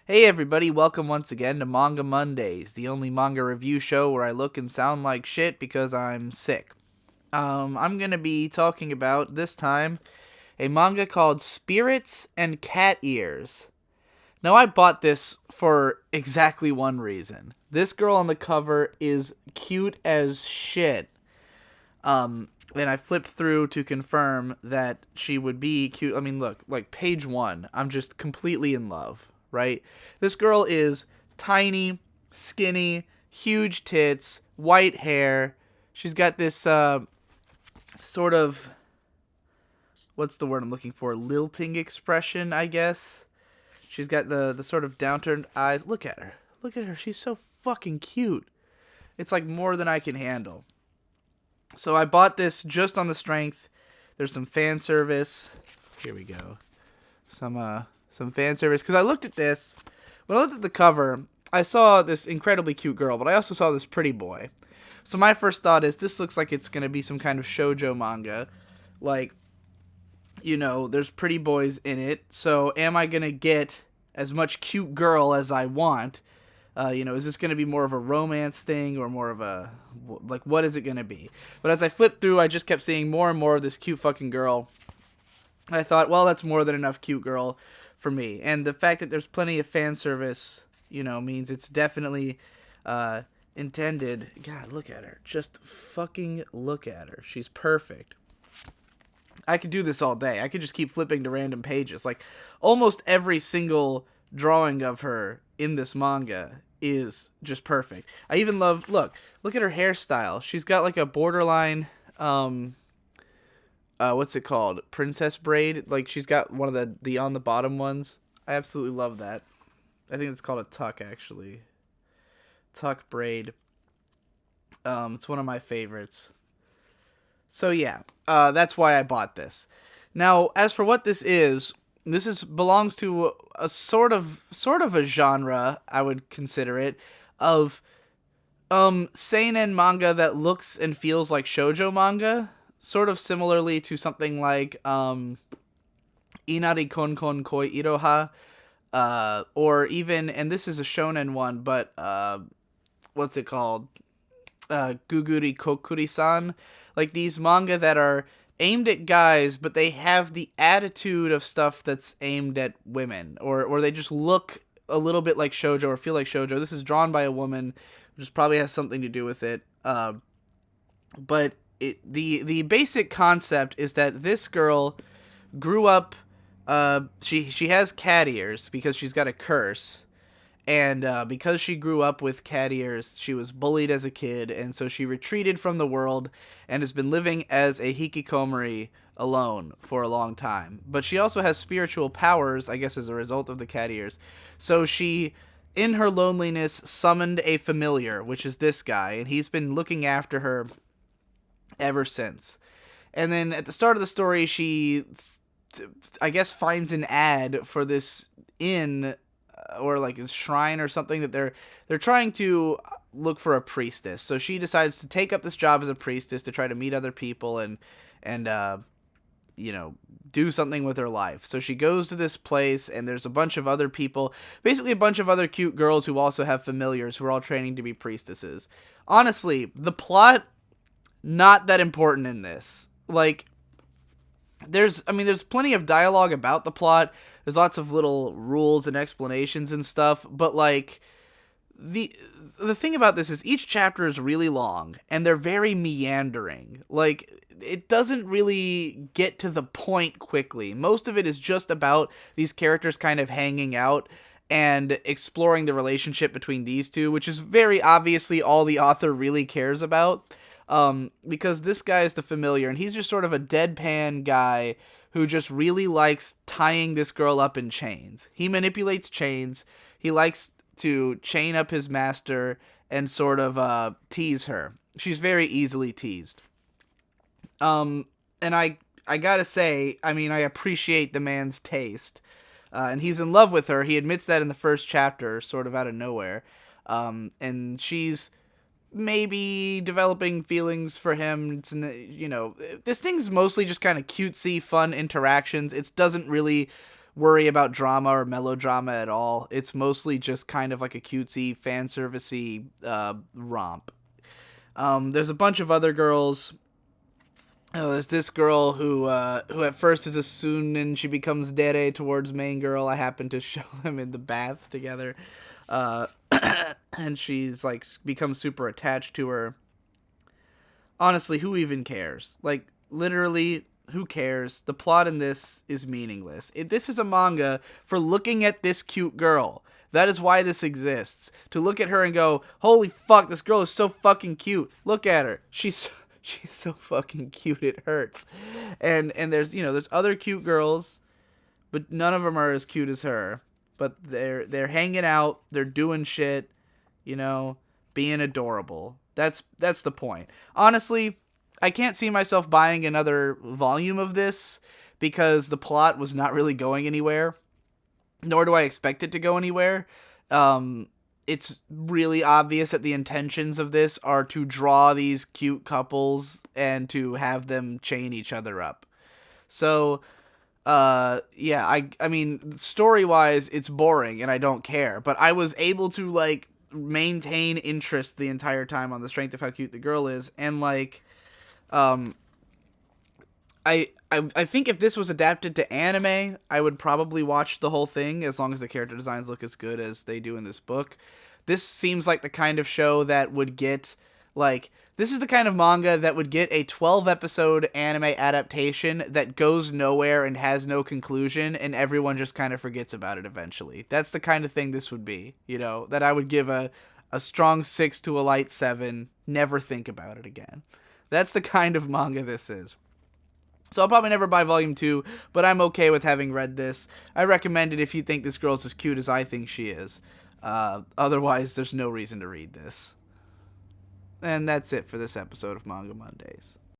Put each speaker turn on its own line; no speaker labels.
Hey everybody, welcome once again to Manga Mondays, the only manga review show where I look and sound like shit because I'm sick. I'm gonna be talking about, this time, a manga called Spirits and Cat Ears. Now I bought this for exactly one reason. This girl on the cover is cute as shit. And I flipped through to confirm that she would be cute. I mean, look, like page one, I'm just completely in love, right? This girl is tiny, skinny, huge tits, white hair. She's got this sort of, what's the word I'm looking for? Lilting expression, I guess. She's got the sort of downturned eyes. Look at her. Look at her. She's so fucking cute. It's like more than I can handle. So I bought this just on the strength. There's some fan service. Here we go. Some fan service. Because I looked at this. When I looked at the cover, I saw this incredibly cute girl, but I also saw this pretty boy. So my first thought is, this looks like it's going to be some kind of shoujo manga. Like, there's pretty boys in it. So am I going to get as much cute girl as I want? Is this going to be more of a romance thing or more of a, like, what is it going to be? But as I flipped through, I just kept seeing more and more of this cute fucking girl. I thought, well, that's more than enough cute girl for me. And the fact that there's plenty of fan service, means it's definitely intended. God, look at her. Just fucking look at her. She's perfect. I could do this all day. I could just keep flipping to random pages. Like, almost every single drawing of her in this manga is just perfect. I even love, look at her hairstyle. She's got like a borderline, what's it called? Princess braid. Like, she's got one of the on the bottom ones. I absolutely love that. I think it's called a tuck, actually. Tuck braid. It's one of my favorites. So yeah, that's why I bought this. Now, as for what this belongs to a sort of a genre, I would consider it, of seinen manga that looks and feels like shoujo manga, sort of similarly to something like Inari Kon Kon Koi Iroha, or even, and this is a shonen one, but what's it called? Guguri Kokuri-san, like these manga that are aimed at guys, but they have the attitude of stuff that's aimed at women, or they just look a little bit like shoujo or feel like shoujo. This is drawn by a woman, which probably has something to do with it. But the basic concept is that this girl grew up. She has cat ears because she's got a curse. And because she grew up with cat ears, she was bullied as a kid, and so she retreated from the world and has been living as a hikikomori alone for a long time. But she also has spiritual powers, I guess, as a result of the cat ears. So she, in her loneliness, summoned a familiar, which is this guy, and he's been looking after her ever since. And then at the start of the story, she, I guess, finds an ad for this inn, or like a shrine or something, that they're trying to look for a priestess. So she decides to take up this job as a priestess to try to meet other people and do something with her life. So she goes to this place, and there's a bunch of other people, basically a bunch of other cute girls who also have familiars who are all training to be priestesses. Honestly, the plot, not that important in this. Like, there's plenty of dialogue about the plot. There's lots of little rules and explanations and stuff, but like the thing about this is each chapter is really long and they're very meandering. Like, it doesn't really get to the point quickly. Most of it is just about these characters kind of hanging out and exploring the relationship between these two, which is very obviously all the author really cares about. Because this guy is the familiar, and he's just sort of a deadpan guy who just really likes tying this girl up in chains. He manipulates chains. He likes to chain up his master and sort of tease her. She's very easily teased. And I gotta say, I appreciate the man's taste. And he's in love with her. He admits that in the first chapter, sort of out of nowhere. And she's maybe developing feelings for him. It's, this thing's mostly just kind of cutesy, fun interactions. It doesn't really worry about drama or melodrama at all. It's mostly just kind of like a cutesy, fan servicey romp. There's a bunch of other girls. Oh, there's this girl who at first is a Soon and she becomes dere towards main girl. I happen to show them in the bath together. And she's like becomes super attached to her. Honestly, who even cares? Like, literally, who cares? The plot in this is meaningless. This is a manga for looking at this cute girl. That is why this exists. To look at her and go, holy fuck, this girl is so fucking cute. Look at her. She's so fucking cute, it hurts. And there's other cute girls, but none of them are as cute as her. But they're hanging out, they're doing shit, being adorable. That's the point. Honestly, I can't see myself buying another volume of this because the plot was not really going anywhere, nor do I expect it to go anywhere. It's really obvious that the intentions of this are to draw these cute couples and to have them chain each other up. So, yeah, I mean, story-wise, it's boring and I don't care, but I was able to, like, maintain interest the entire time on the strength of how cute the girl is, and, like, I think if this was adapted to anime, I would probably watch the whole thing as long as the character designs look as good as they do in this book. This seems like the kind of show that would get, like, this is the kind of manga that would get a 12-episode anime adaptation that goes nowhere and has no conclusion, and everyone just kind of forgets about it eventually. That's the kind of thing this would be, that I would give a strong 6 to a light 7, never think about it again. That's the kind of manga this is. So I'll probably never buy Volume 2, but I'm okay with having read this. I recommend it if you think this girl's as cute as I think she is. Otherwise, there's no reason to read this. And that's it for this episode of Manga Mondays.